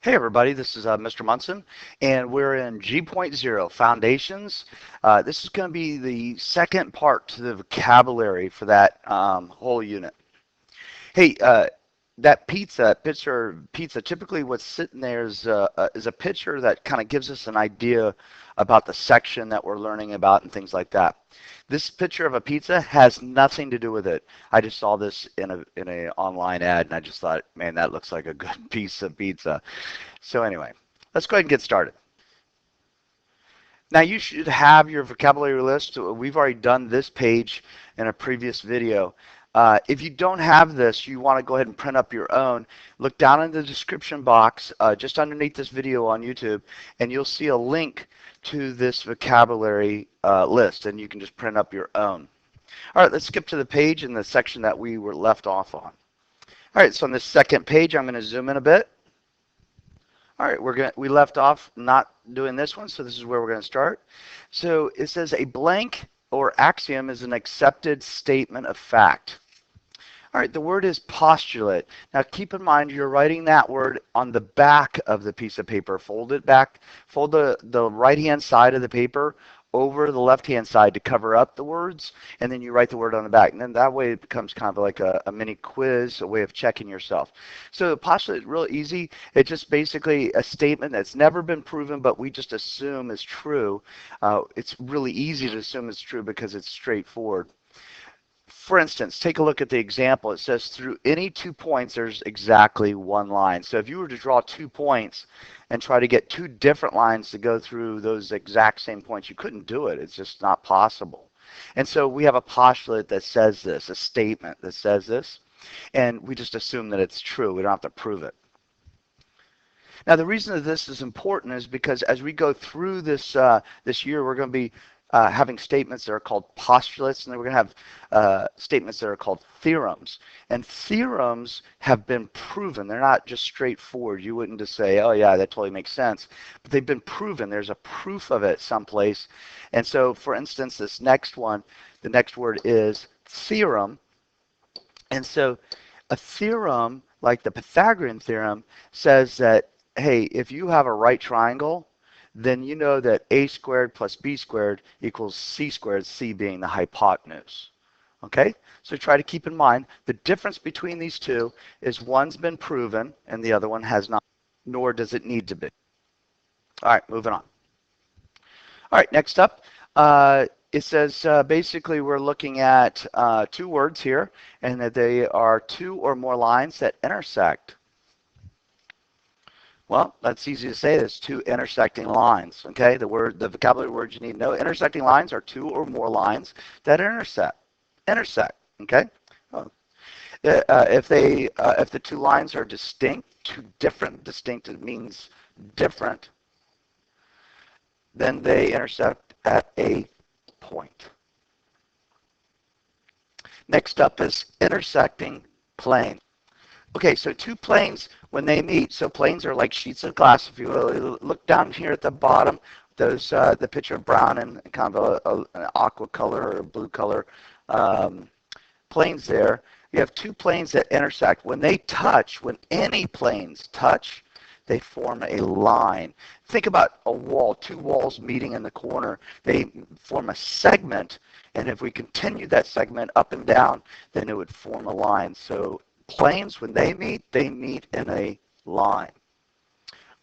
Hey everybody, this is Mr. Munson, and we're in G.0 Foundations. This is going to be the second part to the vocabulary for that whole unit. Hey, that picture of pizza, typically what's sitting there is a picture that kind of gives us an idea about the section that we're learning about and things like that. This picture of a pizza has nothing to do with it. I just saw this in a online ad and I just thought, man, that looks like a good piece of pizza. So anyway, let's go ahead and get started. Now you should have your vocabulary list. We've already done this page in a previous video. If you don't have this, you want to go ahead and print up your own. Look down in the description box just underneath this video on YouTube, and you'll see a link to this vocabulary list, and you can just print up your own. All right, let's skip to the page in the section that we were left off on. All right, so on this second page, I'm going to zoom in a bit. All right, we left off not doing this one, so this is where we're going to start. So it says a blank or axiom is an accepted statement of fact. All right, the word is postulate. Now keep in mind you're writing that word on the back of the piece of paper. Fold it back, fold the right-hand side of the paper over the left-hand side to cover up the words, and then you write the word on the back. And then that way it becomes kind of like a mini quiz, a way of checking yourself. So the postulate is real easy. It's just basically a statement that's never been proven, but we just assume is true. It's really easy to assume it's true because it's straightforward. For instance, take a look at the example. It says through any 2 points, there's exactly one line. So if you were to draw 2 points and try to get 2 different lines to go through those exact same points, you couldn't do it. It's just not possible. And so we have a postulate that says this, a statement that says this, and we just assume that it's true. We don't have to prove it. Now the reason that this is important is because as we go through this year, we're going to be having statements that are called postulates, and then we're going to have statements that are called theorems. And theorems have been proven. They're not just straightforward. You wouldn't just say, oh yeah, that totally makes sense. But they've been proven. There's a proof of it someplace. And so, for instance, this next one, the next word is theorem. And so a theorem, like the Pythagorean theorem, says that, hey, if you have a right triangle, then you know that a squared plus b squared equals c squared, c being the hypotenuse. Okay? So try to keep in mind the difference between these two is one's been proven and the other one has not, nor does it need to be. All right, moving on. All right, next up, it says basically we're looking at 2 words here, and that they are 2 or more lines that intersect. Well, that's easy to say. There's 2 intersecting lines. Okay, the vocabulary words you need to know. Intersecting lines are 2 or more lines that intersect. Okay. If the 2 lines are distinct, 2 different, distinct it means different, then they intersect at a point. Next up is intersecting plane. Okay, so 2 planes, when they meet, so planes are like sheets of glass. If you look down here at the bottom, those the picture of brown and kind of an aqua color or a blue color planes there. You have 2 planes that intersect. When they touch, when any planes touch, they form a line. Think about a wall, 2 walls meeting in the corner. They form a segment, and if we continue that segment up and down, then it would form a line. So planes, when they meet in a line.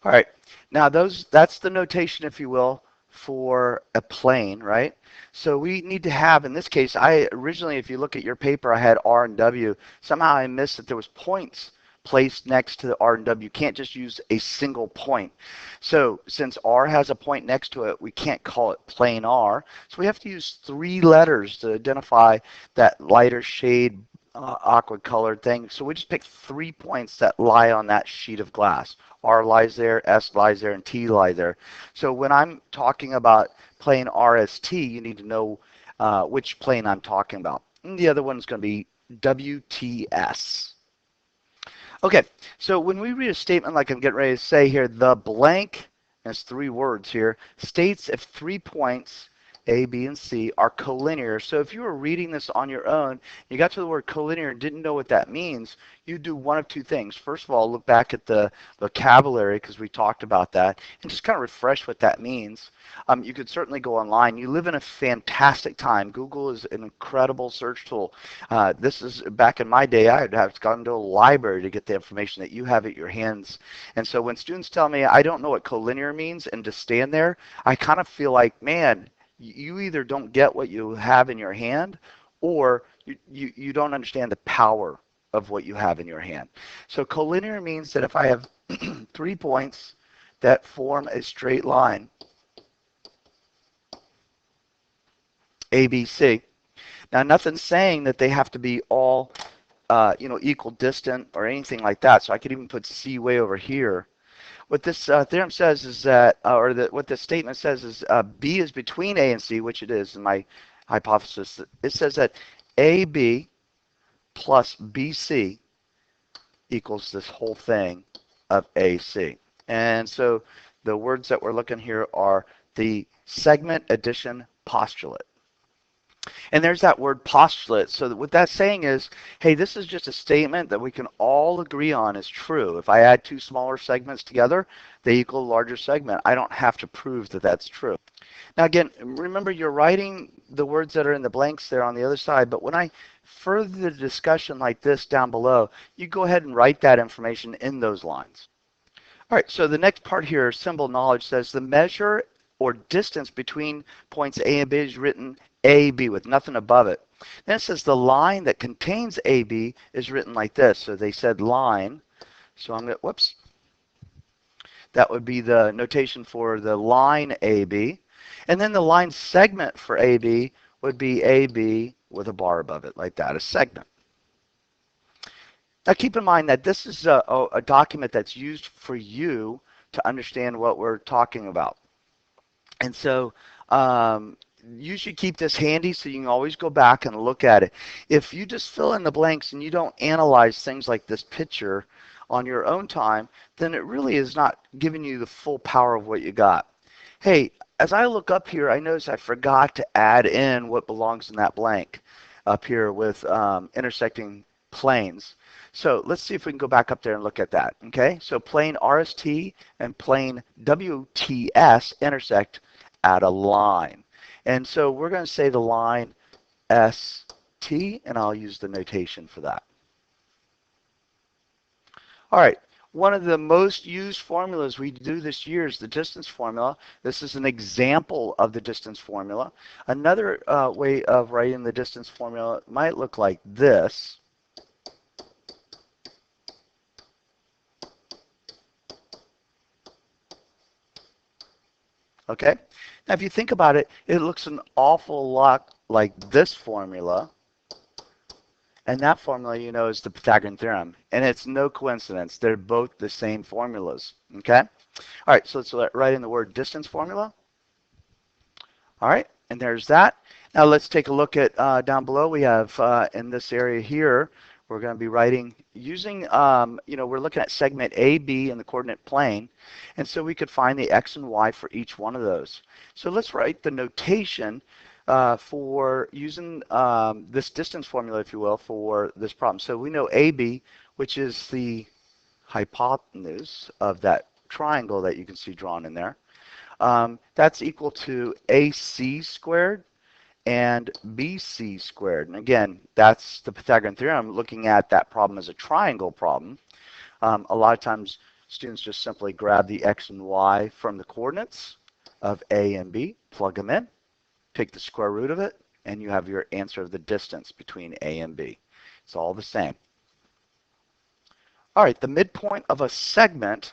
All right, now that's the notation, if you will, for a plane, right? So we need to have, in this case, I originally, if you look at your paper, I had R and W. Somehow I missed that there was points placed next to the R and W. You can't just use a single point. So since R has a point next to it, we can't call it plane R. So we have to use 3 letters to identify that lighter shade aqua colored thing. So we just pick 3 points that lie on that sheet of glass. R lies there, S lies there, and T lie there. So when I'm talking about plane RST, you need to know which plane I'm talking about. And the other one's going to be WTS. Okay, so when we read a statement like I'm getting ready to say here, the blank, there's 3 words here, states if 3 points A, B, and C are collinear. So if you were reading this on your own, you got to the word collinear and didn't know what that means, you do one of two things. First of all, look back at the vocabulary because we talked about that and just kind of refresh what that means. You could certainly go online. You live in a fantastic time. Google is an incredible search tool. This is back in my day, I'd have gone to a library to get the information that you have at your hands. And so when students tell me I don't know what collinear means and to stand there, I kind of feel like, man, you either don't get what you have in your hand or you don't understand the power of what you have in your hand. So collinear means that if I have 3 points that form a straight line, A, B, C. Now, nothing's saying that they have to be all equal distant or anything like that. So I could even put C way over here. What this theorem says is that, what this statement says is B is between A and C, which it is in my hypothesis. It says that AB plus BC equals this whole thing of AC. And so the words that we're looking here are the segment addition postulate. And there's that word postulate. So what that's saying is, hey, this is just a statement that we can all agree on is true. If I add 2 smaller segments together, they equal a larger segment. I don't have to prove that that's true. Now again, remember you're writing the words that are in the blanks there on the other side, but when I further the discussion like this down below, you go ahead and write that information in those lines. All right, so the next part here, symbol knowledge, says the measure or distance between points A and B is written AB with nothing above it. Then it says the line that contains AB is written like this. So they said line. So I'm going to, whoops. That would be the notation for the line AB. And then the line segment for AB would be AB with a bar above it, like that, a segment. Now keep in mind that this is a document that's used for you to understand what we're talking about. And so you should keep this handy so you can always go back and look at it. If you just fill in the blanks and you don't analyze things like this picture on your own time, then it really is not giving you the full power of what you got. Hey, as I look up here, I notice I forgot to add in what belongs in that blank up here with intersecting planes. So let's see if we can go back up there and look at that. Okay, so plane RST and plane WTS intersect at a line. And so we're going to say the line ST, and I'll use the notation for that. All right, one of the most used formulas we do this year is the distance formula. This is an example of the distance formula. Another way of writing the distance formula might look like this. Okay, now if you think about it, it looks an awful lot like this formula. And that formula, you know, is the Pythagorean theorem. And it's no coincidence. They're both the same formulas. Okay? All right, so let's write in the word distance formula. All right, and there's that. Now let's take a look at down below. We have in this area here, we're going to be writing using, we're looking at segment AB in the coordinate plane. And so we could find the X and Y for each one of those. So let's write the notation for using this distance formula, if you will, for this problem. So we know AB, which is the hypotenuse of that triangle that you can see drawn in there. That's equal to AC squared and BC squared. And again, that's the Pythagorean theorem looking at that problem as a triangle problem. A lot of times students just simply grab the X and Y from the coordinates of A and B, plug them in, take the square root of it, and you have your answer of the distance between A and B. It's all the same. All right, the midpoint of a segment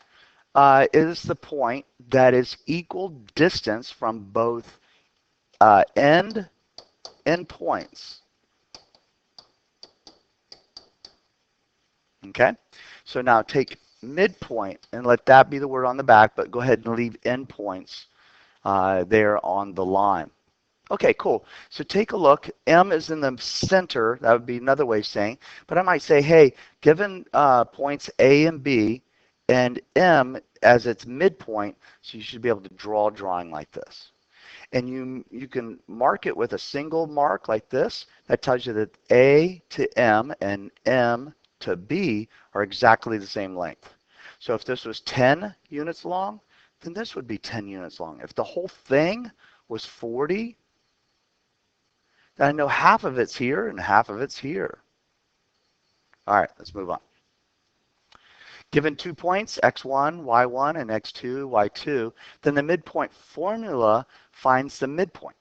is the point that is equal distance from both end points. Okay, so now take midpoint and let that be the word on the back, but go ahead and leave endpoints there on the line. Okay, cool. So take a look. M is in the center. That would be another way of saying. But I might say, hey, given points A and B and M as its midpoint, so you should be able to draw a drawing like this. and you can mark it with a single mark like this. That tells you that A to M and M to B are exactly the same length. So if this was 10 units long, then this would be 10 units long. If the whole thing was 40, then I know half of it's here and half of it's here. All right, let's move on. Given 2 points, x1, y1, and x2, y2, then the midpoint formula finds the midpoint.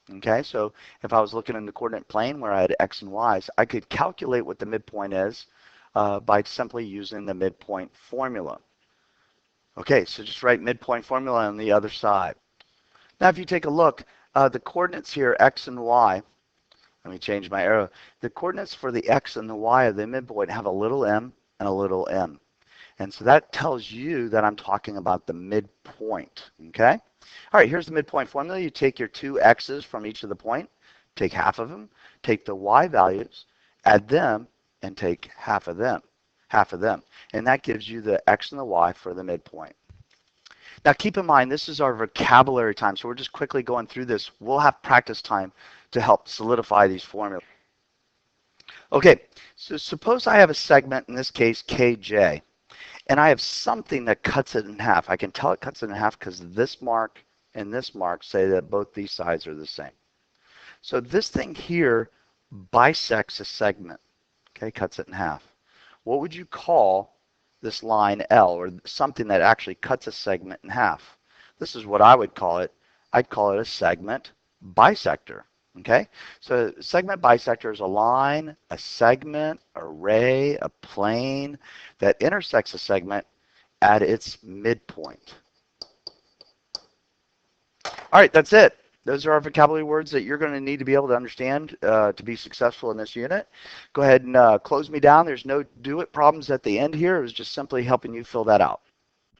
Okay, so if I was looking in the coordinate plane where I had x and y's, I could calculate what the midpoint is by simply using the midpoint formula. Okay, so just write midpoint formula on the other side. Now if you take a look, the coordinates here, x and y, let me change my arrow. The coordinates for the x and the y of the midpoint have a little m and a little m. And so that tells you that I'm talking about the midpoint, okay? All right, here's the midpoint formula. You take your two x's from each of the point, take half of them, take the y values, add them, and take half of them. And that gives you the x and the y for the midpoint. Now keep in mind, this is our vocabulary time, so we're just quickly going through this. We'll have practice time to help solidify these formulas. Okay, so suppose I have a segment, in this case KJ, and I have something that cuts it in half. I can tell it cuts it in half because this mark and this mark say that both these sides are the same. So this thing here bisects a segment, okay, cuts it in half. What would you call this line L, or something that actually cuts a segment in half? This is what I would call it. I'd call it a segment bisector. Okay, so segment bisector is a line, a segment, a ray, a plane that intersects a segment at its midpoint. All right, that's it. Those are our vocabulary words that you're going to need to be able to understand to be successful in this unit. Go ahead and close me down. There's no do it problems at the end here. It was just simply helping you fill that out.